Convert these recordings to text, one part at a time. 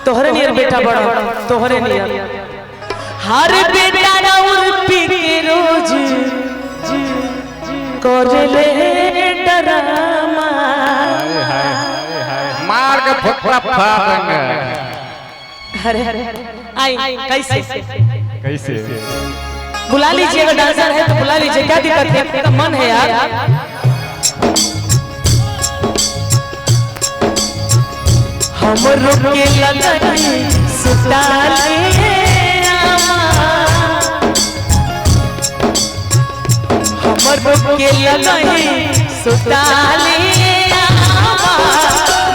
तोहरे नियर बेटा बड़ा तोहरे नियर हर बेटा राउर पी के रोज कोरले डरामा मार के फुकरा फाड़ेंगे। अरे आई कैसे कैसे बुला लीजिए, अगर डांसर है तो बुला लीजिए, क्या दिक्कत है, आपका मन है यार। हम रुके लगन सुताले हमर रुके लगन सुताले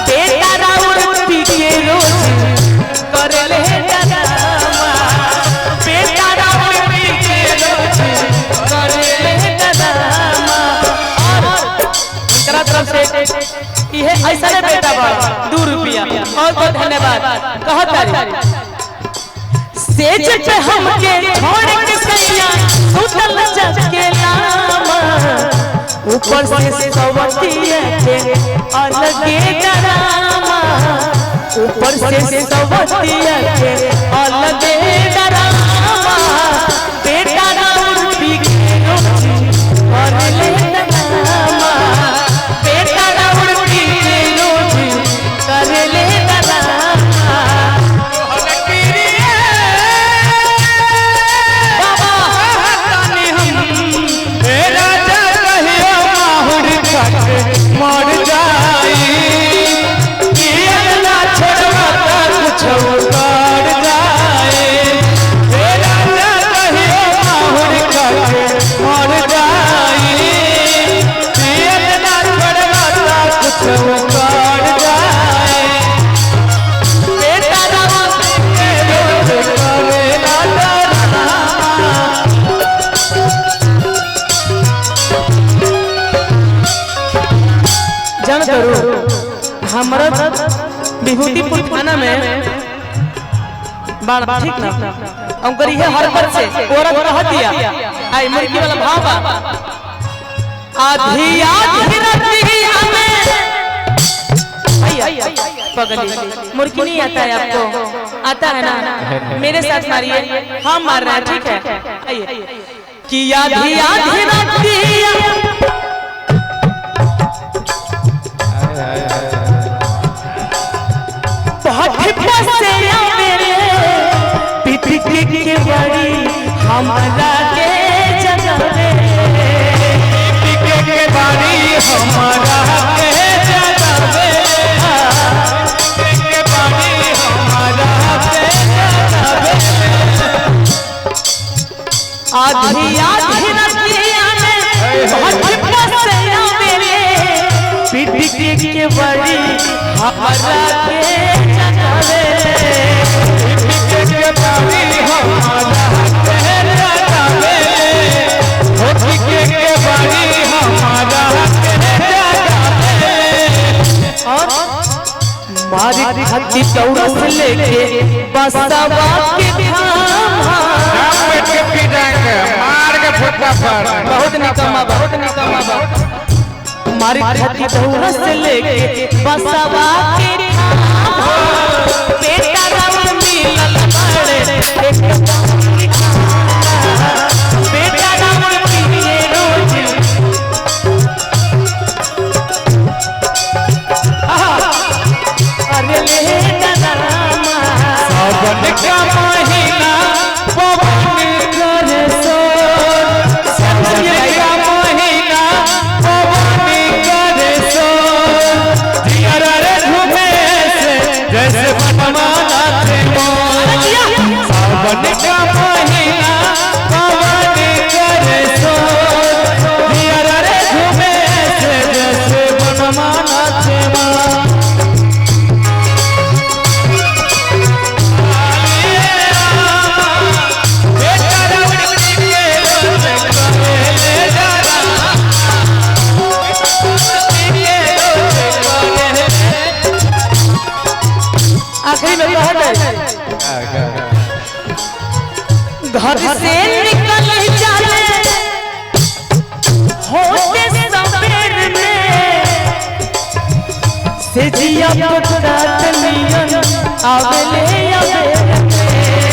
बेटा राउर पी के रोज करले डरामा बेटा राउर पी के रोज करले डरामा तरफ से ये ऐसा ने बेटा बा 2 रुपया और बहुत धन्यवाद कहता सेज पे हमके छोड़ के सैया सुतल जग के लामा ऊपर से सवतिया के अलगे डरामा ऊपर से सवतिया के अलगे डरामा बेटा राउर पी के रोज करले डरामा बेटा राउर पी के रोज करले डरामा बाबा ताने हम तेरा जहिया माहुर कट मर जाई किया ना छोड़वा कुछ कर जाए तेरा जहिया माहुर कट मर जाई किया ना छोड़वा कुछ कर जाए बेटा राउर के रोज करे ना डरामा जान करो हमरा विभूतिपुर थाना में बाण ठीक ना अंकर ये हरकत से औरत कह दिया आई मुर्गी वाला भावा आधी आधी रतिया में आइए पगली मुर्गी नहीं आता है आपको आता है ना मेरे साथ मारिए हम मार रहे हैं ठीक है आइए कि आधी आधी रतिया के बड़ी हमारा के जगवे के बारी हमारा के जगवे के बारी हमारा के जगवे आधी आधी रतिया में बहुत पसैया मेरे पिटी के बड़ी हमारा के जगवे के बारी हमारा के जगवे के बारी हमारा के जगवे और मारी हत्ती दौड़ से लेके बसवा के के पीटेंगे मार के फुटका पर बहुत निकम्मा मारी हत्ती दौड़ से लेके बसवा के बेटा राउर मिलल बड़े बेटा राउर पी के रोज अरे ले डरामा सावन का महीना पवन करे सो सावन का महीना पवन करे सो जिया रे घूमे से जैसे मनमाना थे मोर सावन का महीना पवन करे सो जिया रे घूमे से जैसे मनमाना थे मोर आखिरी में घर से निकल जाने होते सवेर में से जिया पकड़ात नियन आवेले आवे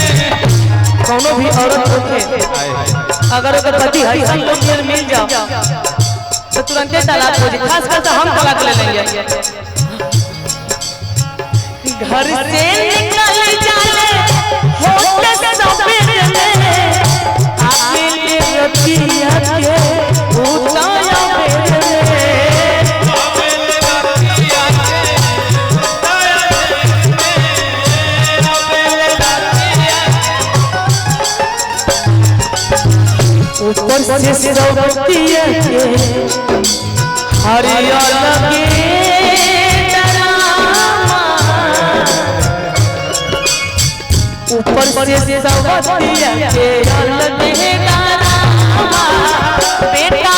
कौनो भी औरत होके अगर अगर पति ऐसा लोग में मिल जाओ तो तुरंत तलाक हो जाए। खास कर हम तलाक ले लेंगे। घर से निकल जाने होते सवेरे में आके रतिया के उताया मेरे ऊपर से सौतिया के हरिया लगे ऊपर से सौतिया के लगे बेटा